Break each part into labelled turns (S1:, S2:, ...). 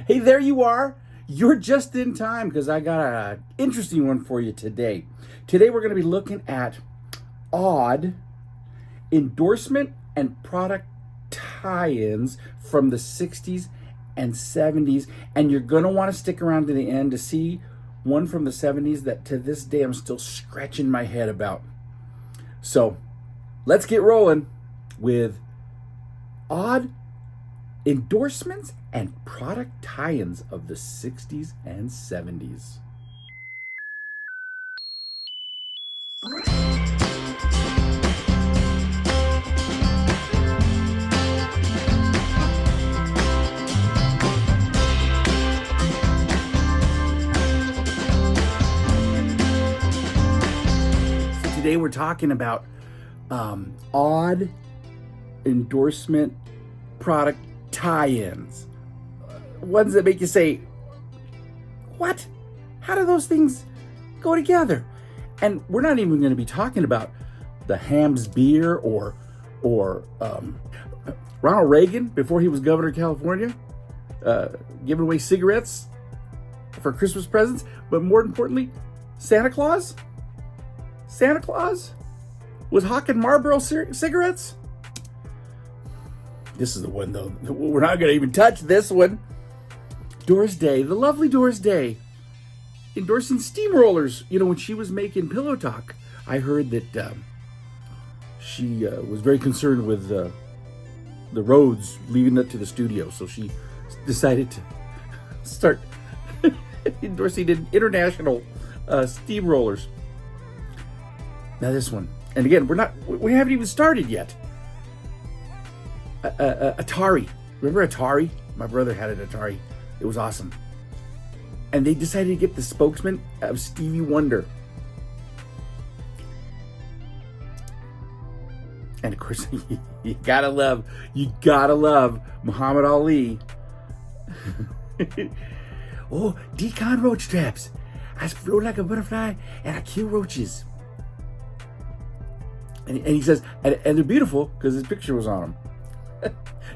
S1: Hey, there you are. You're just in time because I got an interesting one for you today. Today we're going to be looking at odd endorsement and product tie-ins from the 60s and 70s. And you're going to want to stick around to the end to see one from the 70s that to this day I'm still scratching my head about. So let's get rolling with odd endorsements and product tie-ins of the 60s and 70s. Today we're talking about odd endorsement product tie-ins. Ones that make you say, what? How do those things go together? And we're not even going to be talking about the Hamm's beer or Ronald Reagan before he was governor of California, giving away cigarettes for Christmas presents. But more importantly, Santa Claus was hawking Marlboro cigarettes. This is the one, though. We're not going to even touch this one. Doris Day, the lovely Doris Day, endorsing steamrollers. You know, when she was making Pillow Talk, I heard that she was very concerned with the roads leading up to the studio. So she decided to start endorsing international steamrollers. Now this one, and again, we haven't even started yet. Atari. Remember Atari? My brother had an Atari. It was awesome. And they decided to get the spokesman of Stevie Wonder. And of course, you gotta love Muhammad Ali. Oh, decon roach traps. I float like a butterfly and I kill roaches. And he says, and they're beautiful because his picture was on them.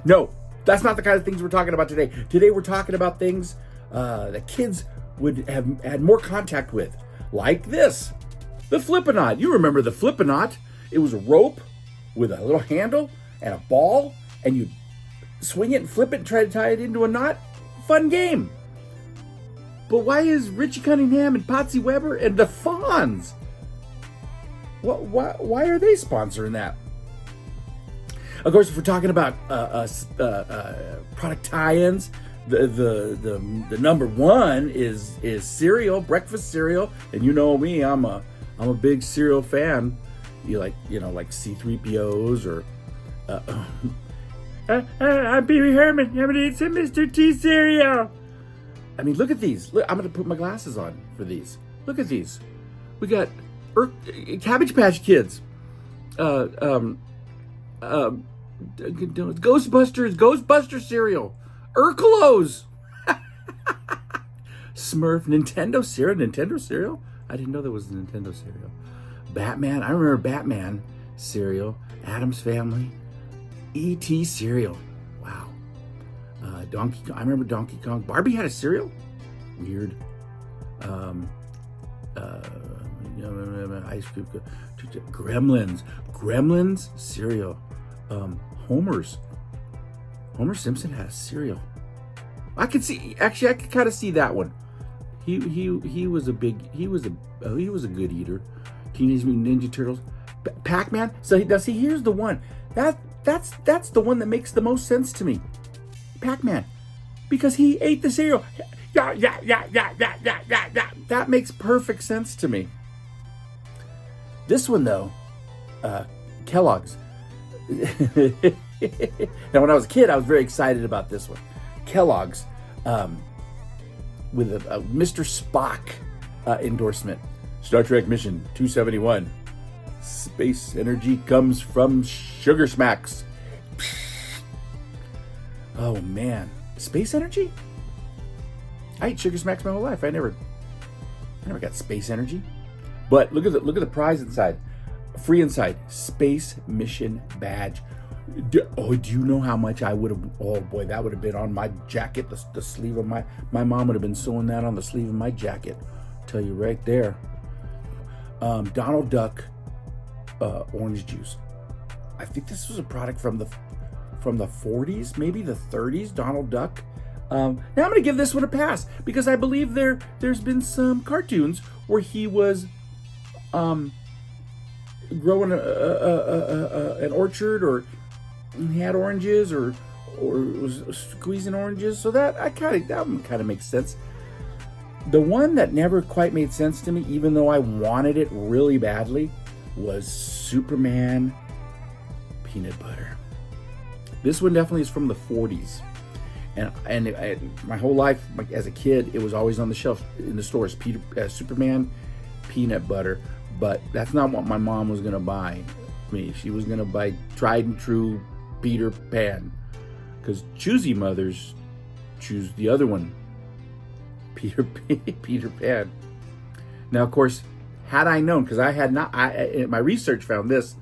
S1: No, that's not the kind of things we're talking about today. Today we're talking about things that kids would have had more contact with. Like this. The Flip-A-Knot. You remember the Flip-A-Knot. It was a rope with a little handle and a ball. And you swing it and flip it and try to tie it into a knot. Fun game. But why is Richie Cunningham and Patsy Weber and the Fonz? Why are they sponsoring that? Of course, if we're talking about product tie-ins, the number one is cereal, breakfast cereal, and you know me, I'm a big cereal fan. Like C-3POs or I'm Pee-wee Herman. I'm gonna eat some Mr. T cereal. I mean, look at these. Look, I'm gonna put my glasses on for these. Look at these. We got Cabbage Patch Kids. Ghostbusters cereal, Urkelos, Smurf, Nintendo cereal. I didn't know there was a Nintendo cereal. Batman, I remember Batman cereal. Addams Family, E.T. cereal. Wow. Donkey Kong. I remember Donkey Kong. Barbie had a cereal. Weird. Ice cream. Gremlins cereal. Homer Simpson had a cereal. I could kind of see that one. He was a good eater. Teenage Mutant Ninja Turtles, Pac-Man. So here's the one that's the one that makes the most sense to me. Pac-Man, because he ate the cereal. Yeah. That makes perfect sense to me. This one though, Kellogg's. Now, when I was a kid, I was very excited about this one. Kellogg's, with a Mr. Spock endorsement. Star Trek Mission 271. Space energy comes from Sugar Smacks. Oh man, space energy? I ate Sugar Smacks my whole life. I never got space energy. But look at the prize inside. Free inside. Space Mission Badge. Do you know how much I would have? Oh boy, that would have been on my jacket. The sleeve of my mom would have been sewing that on the sleeve of my jacket. Tell you right there. Donald Duck orange juice. I think this was a product from the 40s, maybe the 30s. Donald Duck. Now I'm going to give this one a pass because I believe there's been some cartoons where he was growing an orchard, or he had oranges, or was squeezing oranges. So that one kind of makes sense. The one that never quite made sense to me, even though I wanted it really badly, was Superman peanut butter. This one definitely is from the 40s. And my whole life, like as a kid, it was always on the shelf in the stores, Superman peanut butter. But that's not what my mom was going to buy me. She was going to buy tried and true Peter Pan. Because choosy mothers choose the other one, Peter Pan. Now, of course, had I known, because I had not, my research found this,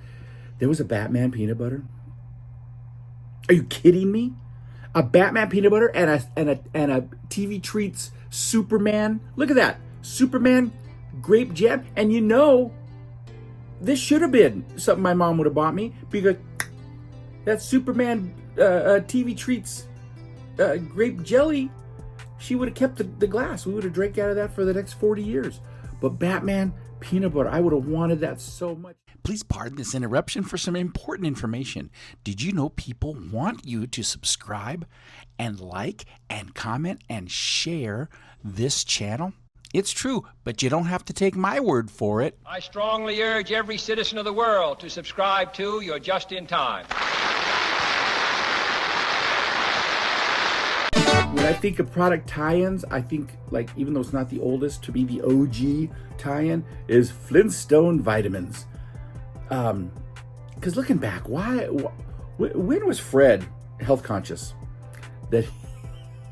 S1: there was a Batman peanut butter. Are you kidding me? A Batman peanut butter and a TV Treats Superman. Look at that. Superman grape jam. And you know, this should have been something my mom would have bought me, because that Superman TV Treats grape jelly, she would have kept the glass. We would have drank out of that for the next 40 years. But Batman peanut butter, I would have wanted that so much.
S2: Please pardon this interruption for some important information. Did you know people want you to subscribe and like and comment and share this channel? It's true, but you don't have to take my word for it.
S3: I strongly urge every citizen of the world to subscribe to You're Just in Time.
S1: When I think of product tie-ins, I think, like, even though it's not the oldest, to be the OG tie-in is Flintstone vitamins. Because looking back, when was Fred health conscious that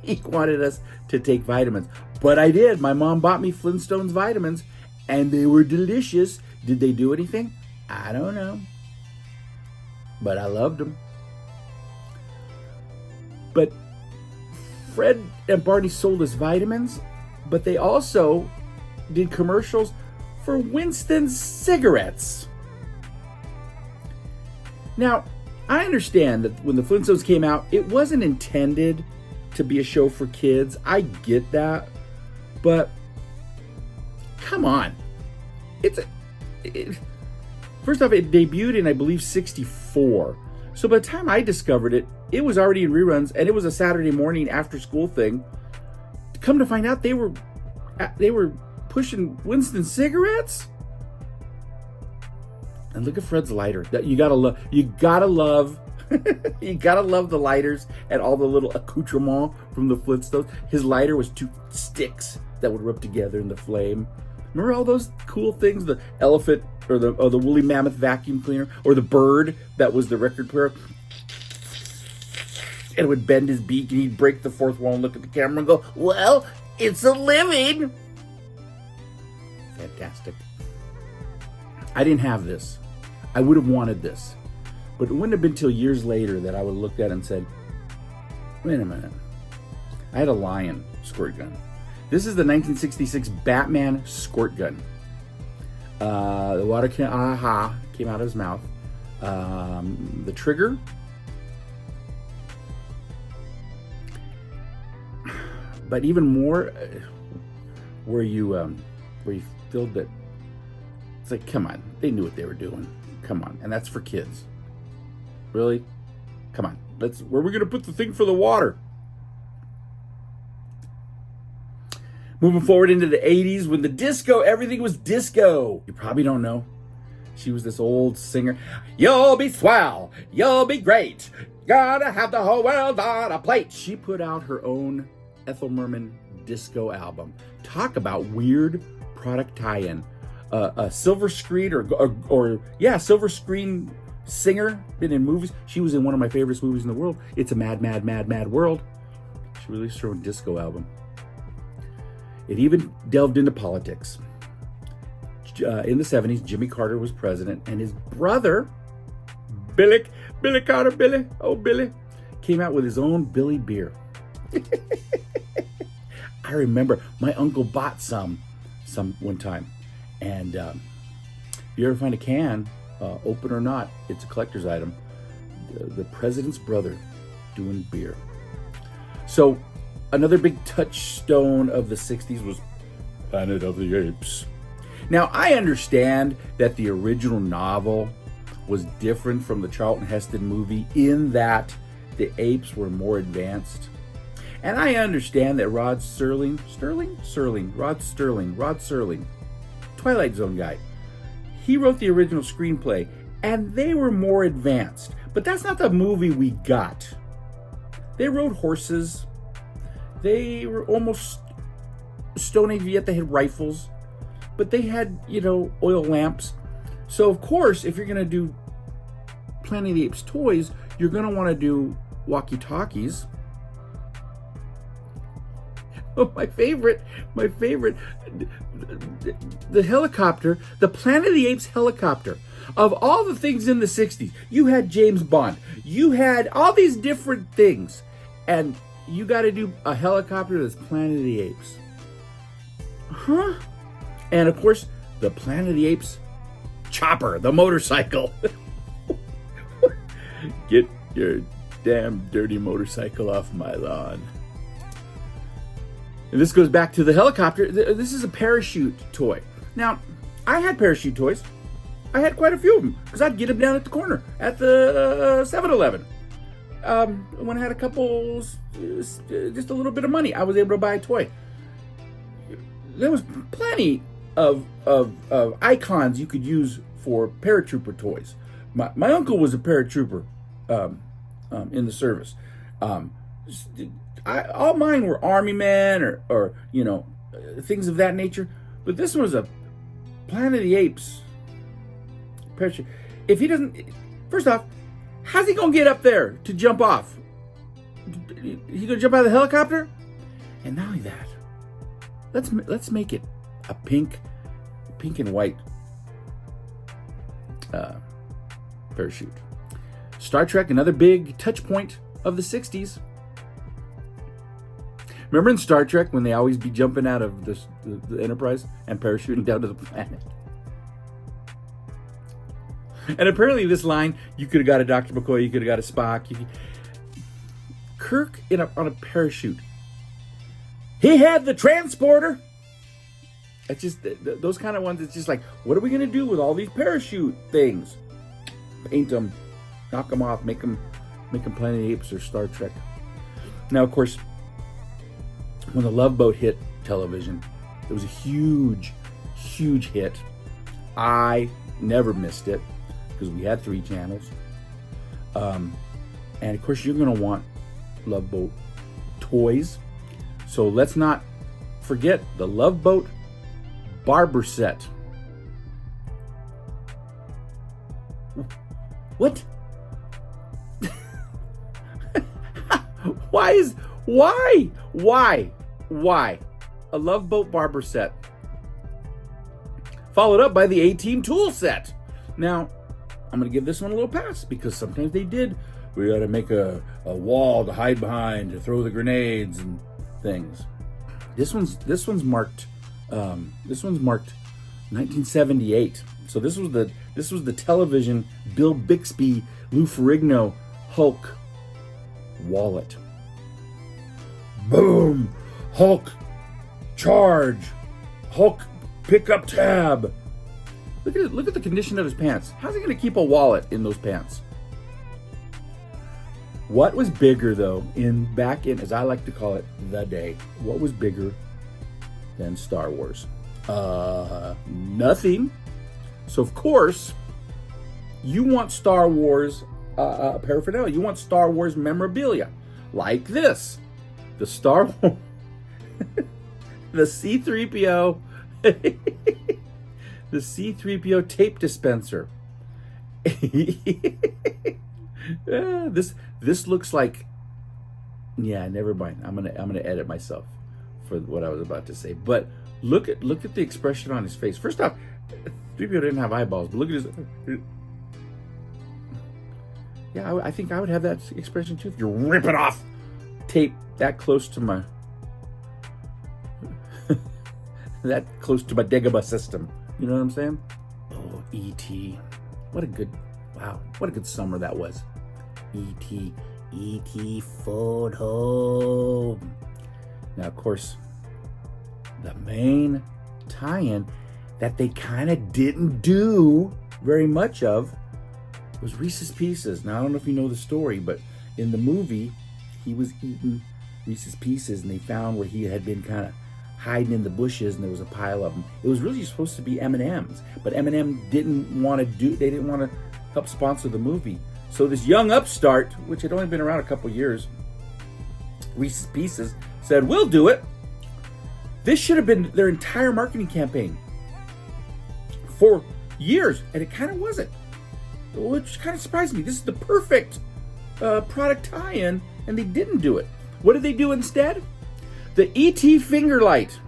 S1: he wanted us to take vitamins? But I did. My mom bought me Flintstones vitamins, and they were delicious. Did they do anything? I don't know. But I loved them. But Fred and Barney sold us vitamins, but they also did commercials for Winston cigarettes. Now, I understand that when the Flintstones came out, it wasn't intended to be a show for kids. I get that. But come on. First off, it debuted in, I believe, 64. So by the time I discovered it, it was already in reruns, and it was a Saturday morning after school thing. Come to find out, they were pushing Winston cigarettes. And look at Fred's lighter. That you gotta love you gotta love the lighters and all the little accoutrements from the Flintstones. His lighter was 2 sticks that would rub together in the flame. Remember all those cool things? The elephant, or the woolly mammoth vacuum cleaner, or the bird that was the record player. And it would bend his beak, and he'd break the fourth wall and look at the camera and go, "Well, it's a living." Fantastic. I didn't have this. I would have wanted this. But it wouldn't have been until years later that I would have looked at it and said, wait a minute. I had a Lion squirt gun. This is the 1966 Batman squirt gun. The water came out of his mouth. The trigger. But even more, where you filled it. It's like, come on. They knew what they were doing. Come on. And that's for kids. Really? Come on. Where are we going to put the thing for the water? Moving forward into the 80s, when the disco, everything was disco. You probably don't know. She was this old singer. You'll be swell. You'll be great. Gotta have the whole world on a plate. She put out her own Ethel Merman disco album. Talk about weird product tie-in. A silver screen silver screen singer, been in movies. She was in one of my favorite movies in the world. It's a Mad, Mad, Mad, Mad World. She released her own disco album. It even delved into politics. In the 70s, Jimmy Carter was president, and his brother, Billy Carter, Billy, oh Billy, came out with his own Billy beer. I remember my uncle bought some one time, and if you ever find a can, open or not, it's a collector's item. The president's brother doing beer. So another big touchstone of the 60s was Planet of the Apes. Now, I understand that the original novel was different from the Charlton Heston movie in that the apes were more advanced. And I understand that Rod Serling, Twilight Zone guy, he wrote the original screenplay, and they were more advanced. But that's not the movie we got. They rode horses. They were almost Stone Age, yet they had rifles. But they had, oil lamps. So, of course, if you're going to do Planet of the Apes toys, you're going to want to do walkie-talkies. Oh, my favorite, the helicopter, the Planet of the Apes helicopter. Of all the things in the 60s, you had James Bond. You had all these different things. And you got to do a helicopter that's Planet of the Apes. Huh? And, of course, the Planet of the Apes chopper, the motorcycle. Get your damn dirty motorcycle off my lawn. And this goes back to the helicopter. This is a parachute toy. Now, I had parachute toys. I had quite a few of them because I'd get them down at the corner at the 7-Eleven. When I had a couple, just a little bit of money, I was able to buy a toy. There was plenty of icons you could use for paratrooper toys. My uncle was a paratrooper in the service. All mine were army men or things of that nature. But this was a Planet of the Apes parachute. If he doesn't, first off, how's he gonna get up there to jump off? He gonna jump out of the helicopter? And not only that, let's make it a pink and white parachute. Star Trek, another big touch point of the 60s. Remember in Star Trek when they always be jumping out of the Enterprise and parachuting down to the planet? And apparently this line, you could have got a Dr. McCoy, you could have got a Spock. Kirk on a parachute. He had the transporter. It's just those kind of ones. It's just like, what are we going to do with all these parachute things? Paint them, knock them off, make them Planet of the Apes or Star Trek. Now, of course, when the Love Boat hit television, it was a huge hit. I never missed it because we had 3 channels. And of course, you're going to want Love Boat toys. So let's not forget the Love Boat barber set. What? Why? A Love Boat barber set. Followed up by the A-Team tool set. Now, I'm going to give this one a little pass because sometimes they did. We got to make a wall to hide behind to throw the grenades and things. This one's marked 1978. So this was the television Bill Bixby, Lou Ferrigno Hulk wallet. Boom! Hulk charge. Hulk pickup tab. Look at the condition of his pants. How's he going to keep a wallet in those pants? What was bigger though back in, as I like to call it, the day? What was bigger than Star Wars? Nothing. So of course, you want Star Wars paraphernalia. You want Star Wars memorabilia, like this, the Star Wars, the C-3PO, the C-3PO tape dispenser. This looks like, yeah, never mind. I'm gonna edit myself for what I was about to say. But look at the expression on his face. First off, 3PO didn't have eyeballs, but look at his. Yeah, I think I would have that expression too. If you're ripping off tape that close to my that close to my Dagobah system. You know what I'm saying? Oh, E.T. What a good summer that was. E.T. phone home. Now, of course, the main tie-in that they kind of didn't do very much of was Reese's Pieces. Now, I don't know if you know the story, but in the movie, he was eating Reese's Pieces, and they found where he had been kind of hiding in the bushes, and there was a pile of them. It was really supposed to be M&M's, but M&M didn't want to help sponsor the movie. So this young upstart, which had only been around a couple years, Reese's Pieces, said, "We'll do it." This should have been their entire marketing campaign for years, and it kind of wasn't, which kind of surprised me. This is the perfect product tie-in, and they didn't do it. What did they do instead? The E.T. finger light.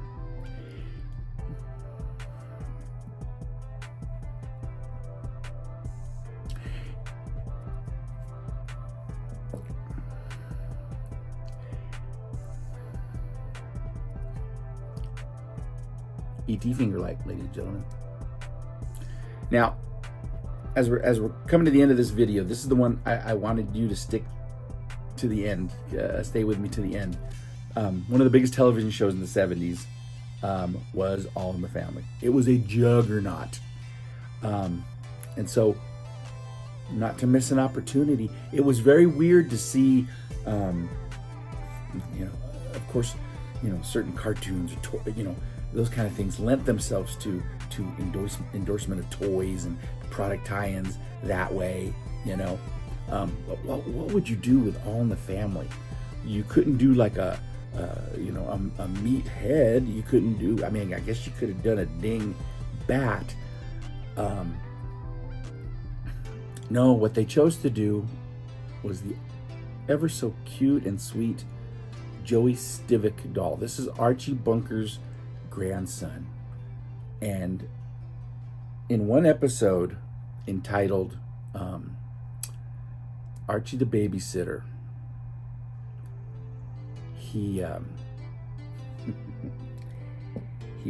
S1: E.T. finger light, ladies and gentlemen. Now, as we're coming to the end of this video, this is the one I wanted you to stick to the end. Stay with me to the end. One of the biggest television shows in the 70s was All in the Family. It was a juggernaut. And so, not to miss an opportunity, it was very weird to see, of course, certain cartoons, or those kind of things lent themselves to endorsement of toys and product tie-ins that way. But what would you do with All in the Family? You couldn't do like a meat head. You couldn't do, I guess you could have done a ding bat. No, what they chose to do was the ever so cute and sweet Joey Stivic doll. This is Archie Bunker's grandson. And in one episode entitled Archie the Babysitter, he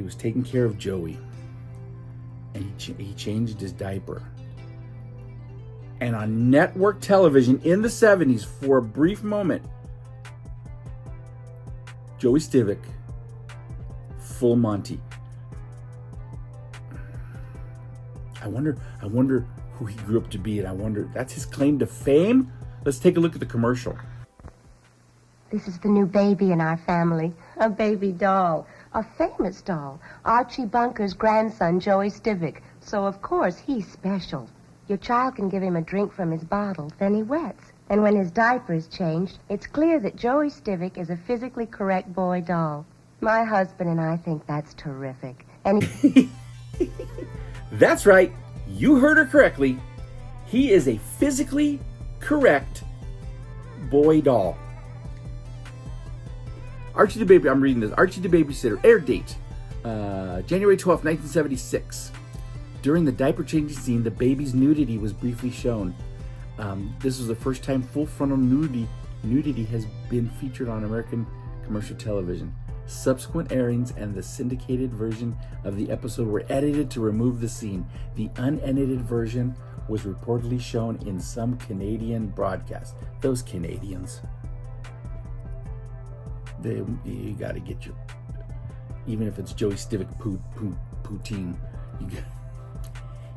S1: was taking care of Joey, and he changed his diaper. And on network television in the 70s, for a brief moment, Joey Stivic, full Monty. I wonder who he grew up to be, and I wonder, that's his claim to fame? Let's take a look at the commercial.
S4: This is the new baby in our family, a baby doll, a famous doll, Archie Bunker's grandson, Joey Stivic. So, of course, he's special. Your child can give him a drink from his bottle, then he wets. And when his diaper is changed, it's clear that Joey Stivic is a physically correct boy doll. My husband and I think that's terrific. And
S1: That's right. You heard her correctly. He is a physically correct boy doll. Archie the Baby, I'm reading this. Archie the Babysitter, air date, January 12th, 1976. During the diaper changing scene, the baby's nudity was briefly shown. This was the first time full frontal nudity has been featured on American commercial television. Subsequent airings and the syndicated version of the episode were edited to remove the scene. The unedited version was reportedly shown in some Canadian broadcasts. Those Canadians. You got to get your, even if it's Joey Stivic poutine,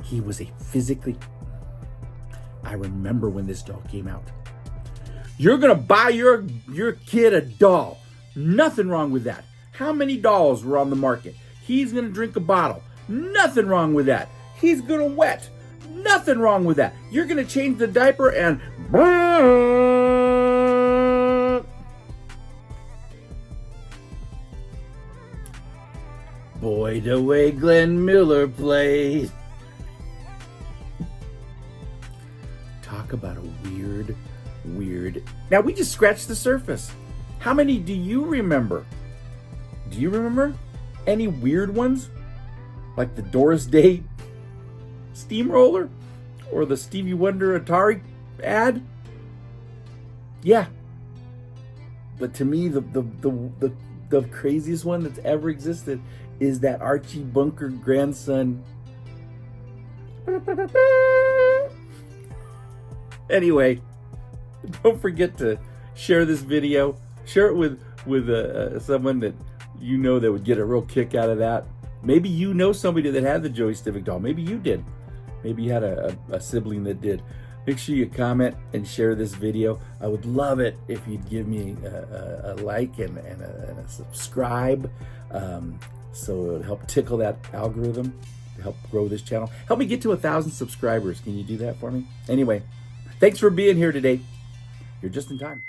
S1: he was a physically, I remember when this doll came out. You're going to buy your kid a doll. Nothing wrong with that. How many dolls were on the market? He's going to drink a bottle. Nothing wrong with that. He's going to wet. Nothing wrong with that. You're going to change the diaper and... Boy, the way Glenn Miller played. Talk about a weird... Now, we just scratched the surface. How many do you remember? Do you remember any weird ones? Like the Doris Day steamroller? Or the Stevie Wonder Atari ad? Yeah. But to me, the craziest one that's ever existed is that Archie Bunker grandson. Anyway, don't forget to share this video. Share it with someone that you know that would get a real kick out of that. Maybe you know somebody that had the Joey Stivic doll. Maybe you did. Maybe you had a sibling that did. Make sure you comment and share this video. I would love it if you'd give me a like and a subscribe, so it would help tickle that algorithm to help grow this channel. Help me get to 1,000 subscribers. Can you do that for me? Anyway, thanks for being here today. You're just in time.